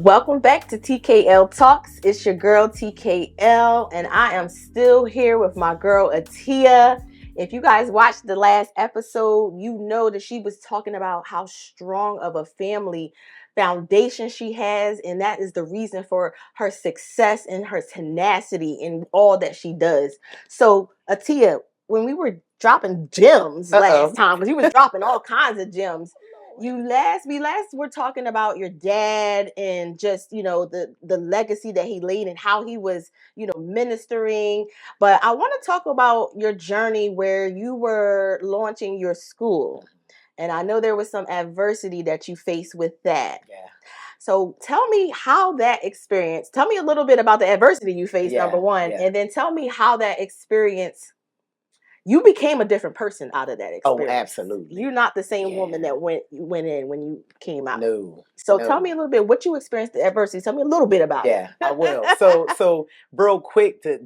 Welcome back to TKL Talks. It's your girl TKL, and I am still here with my girl Atiya. If you guys watched the last episode, you know that she was talking about how strong of a family foundation she has, and that is the reason for her success and her tenacity in all that she does. So, Atiya, when we were dropping gems last time, because he was dropping all kinds of gems, we last were talking about your dad and just the legacy that he laid and how he was ministering, but I want to talk about your journey where you were launching your school, and I know there was some adversity that you faced with that. Yeah. So tell me how that experience, tell me a little bit about the adversity you faced, Yeah, number one, yeah. and then tell me how that experience, you became a different person out of that Oh, experience. absolutely. You're not the same Yeah. woman that went in when you came out. No. So tell me a little bit what you experienced, the adversity. Tell me a little bit about it. Yeah, I will. So real quick to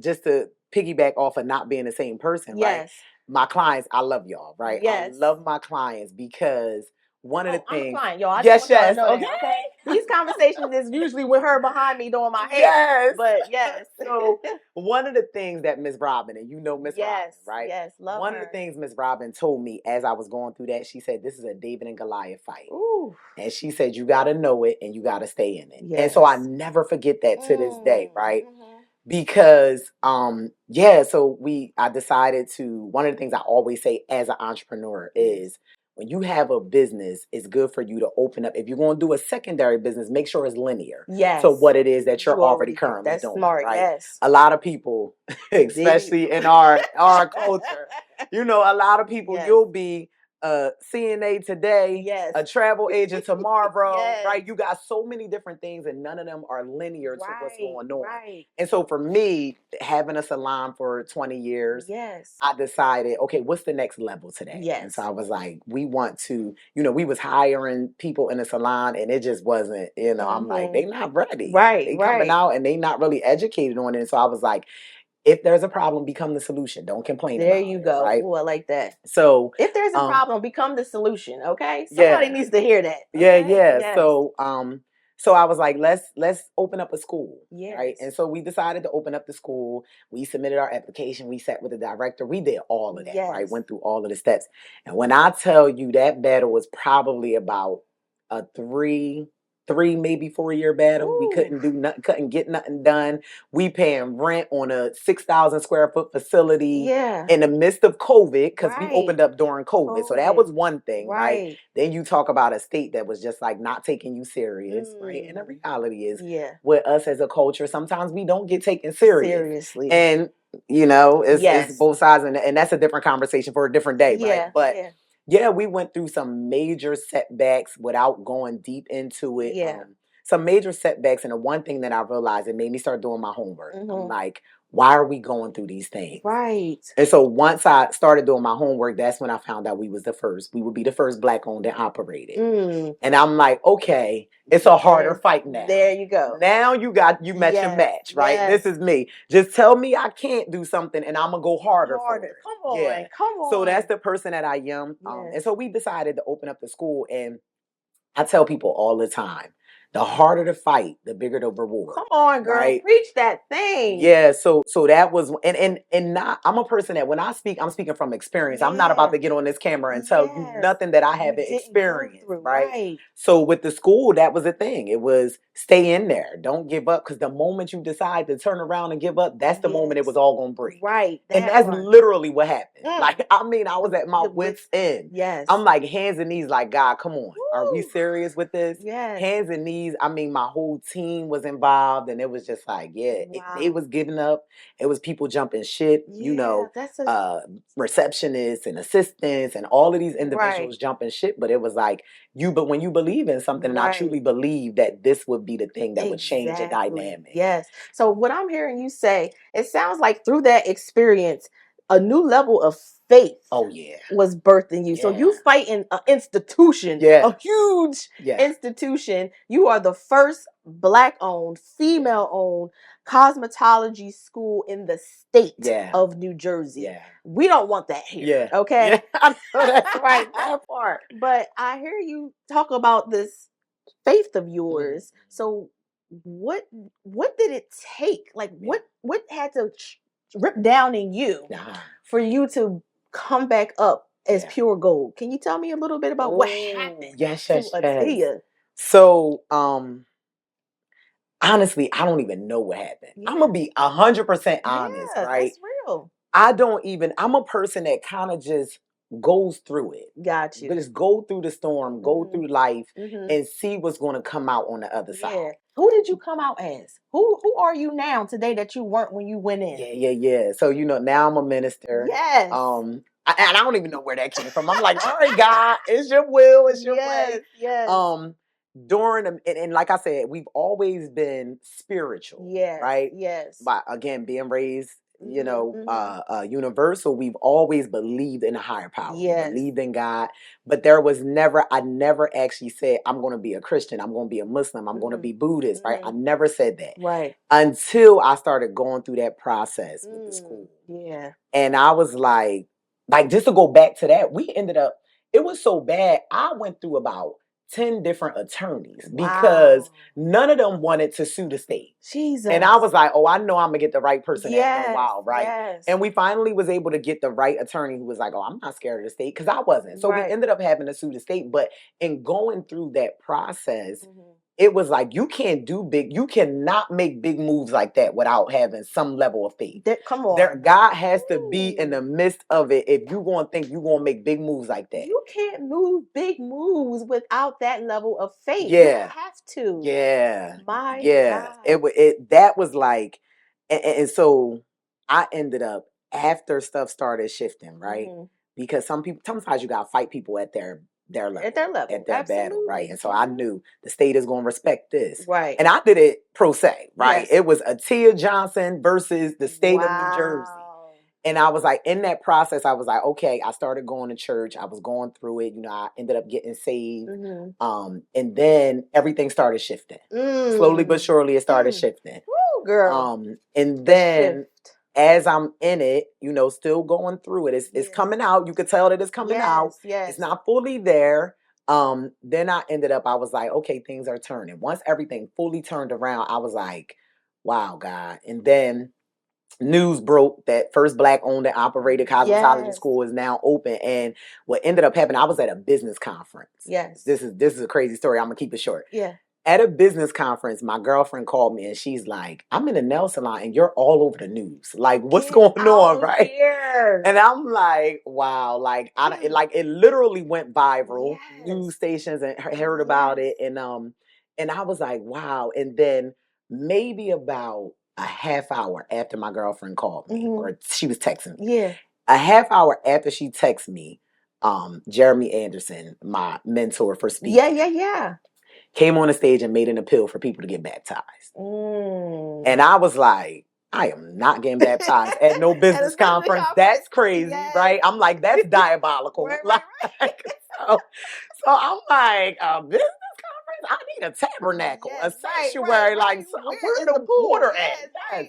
piggyback off of not being the same person, right? Yes. My clients, I love y'all, right? Yes. I love my clients because one of the I'm a things. client, y'all. I Yes, just want y'all to yes. know Okay. that, okay? These conversations is usually with her behind me doing my hair. Yes. But yes. So one of the things that Miss Robin, and you know Miss Robin, yes, right? yes, love One her. of the things Miss Robin told me as I was going through that, she said, "This is a David and Goliath fight." Ooh. And she said, "You got to know it and you got to stay in it." Yes. And so I never forget that to this day, right? Mm-hmm. Because so I decided to, one of the things I always say as an entrepreneur is, when you have a business, it's good for you to open up. If you're going to do a secondary business, make sure it's linear. Yes. So what it is that you're You already currently that's doing, smart, right? yes. A lot of people, especially in our culture, a lot of people, you'll be a CNA today, yes, a travel agent tomorrow, yes, right? You got so many different things, and none of them are linear to what's going on. Right. And so for me, having a salon for 20 years, yes, I decided, okay, what's the next level today? Yes. And so I was like, we want to, we was hiring people in the salon, and it just wasn't, I'm like, they not ready. Right, They coming out and they not really educated on it. And so I was like, if there's a problem, become the solution. Don't complain about it. There you go. Right? Oh, I like that. So if there's a problem, become the solution. Okay. Yeah. Somebody needs to hear that. Yeah, Okay? yeah. Yes. So I was like, let's open up a school. Yes. Right. And so we decided to open up the school. We submitted our application. We sat with the director. We did all of that, right? Went through all of the steps. And when I tell you, that battle was probably about a three, maybe 4 year battle. Ooh. We couldn't do nothing, couldn't get nothing done. We paying rent on a 6,000 square foot facility in the midst of COVID, because we opened up during COVID. So that was one thing, right? Then you talk about a state that was just like not taking you serious, right? And the reality is, with us as a culture, sometimes we don't get taken seriously. And it's both sides, and that's a different conversation for a different day, right? But yeah, we went through some major setbacks without going deep into it. Some major setbacks. And the one thing that I realized, it made me start doing my homework. I'm like, why are we going through these things? Right. And so once I started doing my homework, that's when I found out we would be the first Black owned and operated. And I'm like, okay, it's a harder fight now. There you go. Now you met your match, right? This is me. Just tell me I can't do something and I'm going to go harder for it. Come on, come on. So that's the person that I am. And so we decided to open up the school. And I tell people all the time, the harder the fight, the bigger the reward. Come on, girl. Right? Preach that thing. Yeah, so that was, and not, I'm a person that when I speak, I'm speaking from experience. I'm not about to get on this camera and tell you nothing that I haven't experienced, right? So with the school, that was the thing. It was stay in there. Don't give up, because the moment you decide to turn around and give up, that's the moment it was all going to break. Right. And that's literally what happened. Like, I mean, I was at my wit's end. Yes. I'm like, hands and knees, like, God, come on. Woo. Are we serious with this? Yes. Hands and knees. I mean, my whole team was involved, and it was just like, they was giving up. It was people jumping ship, receptionists and assistants and all of these individuals jumping ship. But it was like, but when you believe in something, and I truly believe that this would be the thing that would change the dynamic. Yes. So what I'm hearing you say, it sounds like through that experience, a new level of faith was birthed in you. So you fight in an institution, a huge institution. You are the first Black owned, female owned cosmetology school in the state of New Jersey. We don't want that here. Okay. I know that's right. That part. But I hear you talk about this faith of yours. So what did it take? Like what had to rip down in you for you to come back up as pure gold? Can you tell me a little bit about what happened to Atiya? So, honestly, I don't even know what happened. I'm gonna be 100% honest, right? That's real. I'm a person that kind of just goes through it. Got you. Just go through the storm, go through life, and see what's going to come out on the other side. Who did you come out as? Who are you now today that you weren't when you went in? Yeah. So, now I'm a minister. Yes. And I don't even know where that came from. I'm like, all right, God, it's your will, it's your way. Yes. And like I said, we've always been spiritual. Yes. Right? Yes. But again, being raised, universal, we've always believed in a higher power. Yes. Believed in God. But I never actually said, I'm going to be a Christian, I'm going to be a Muslim, I'm going to be Buddhist, right? I never said that. Right. Until I started going through that process with the school. Yeah. And I was like, just to go back to that, it was so bad, I went through about 10 different attorneys because none of them wanted to sue the state. Jesus. And I was like, oh, I know I'm going to get the right person after a while, right? Yes. And we finally was able to get the right attorney who was like, oh, I'm not scared of the state, because I wasn't. So we ended up having to sue the state. But in going through that process, it was like, you cannot make big moves like that without having some level of faith. Come on. God has to be in the midst of it if you're going to think you're going to make big moves like that. You can't move big moves without that level of faith. Yeah. You have to. Yeah. My God. That was like, and so I ended up, after stuff started shifting, right? Because sometimes you got to fight people at their level. At their level. At their battle, right? And so I knew the state is going to respect this. Right. And I did it pro se, right? Yes. It was Atiya Johnson versus the state of New Jersey. And I was like, in that process, I was like, okay, I started going to church. I was going through it. I ended up getting saved. And then everything started shifting. Slowly but surely, it started shifting. Woo, girl. And then as I'm in it, still going through it, it's coming out. You could tell that it's coming out. Yes. It's not fully there. Then I was like, okay, things are turning. Once everything fully turned around, I was like, wow, God. And then news broke that first Black owned and operated cosmetology school is now open. And what ended up happening, I was at a business conference. Yes. This is a crazy story. I'm gonna keep it short. Yeah. At a business conference, my girlfriend called me and she's like, I'm in a nail salon and you're all over the news. Like, what's going on, right? Here. And I'm like, wow, like it literally went viral. News stations and heard about it. And I was like, wow. And then maybe about a half hour after my girlfriend called me, or she was texting me. Yeah. A half hour after she texted me, Jeremy Anderson, my mentor for speaking. Yeah. Came on the stage and made an appeal for people to get baptized. And I was like, I am not getting baptized at no business conference. That's crazy, right? I'm like, that's diabolical. Right. So I'm like, business conference? I need a tabernacle, a sanctuary. Like, where's the water at? Yes.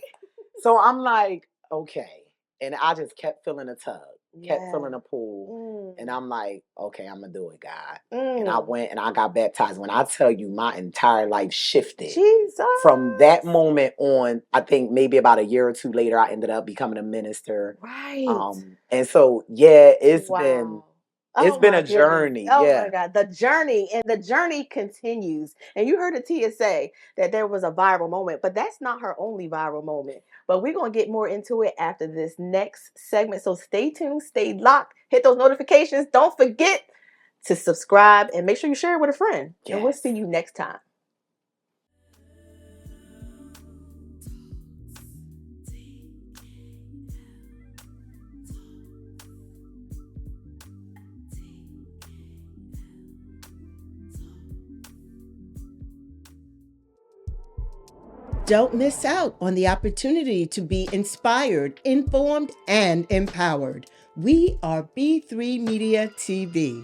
So I'm like, okay. And I just kept feeling a tug. Kept feeling a pull. And I'm like, okay, I'm going to do it, God. And I went and I got baptized. When I tell you, my entire life shifted. Jesus. From that moment on, I think maybe about a year or two later, I ended up becoming a minister. Right. And so, yeah, it's been a journey. Oh my God. The journey continues. And you heard Atiya say that there was a viral moment, but that's not her only viral moment. But we're going to get more into it after this next segment. So stay tuned, stay locked, hit those notifications. Don't forget to subscribe and make sure you share it with a friend. Yes. And we'll see you next time. Don't miss out on the opportunity to be inspired, informed, and empowered. We are B3 Media TV.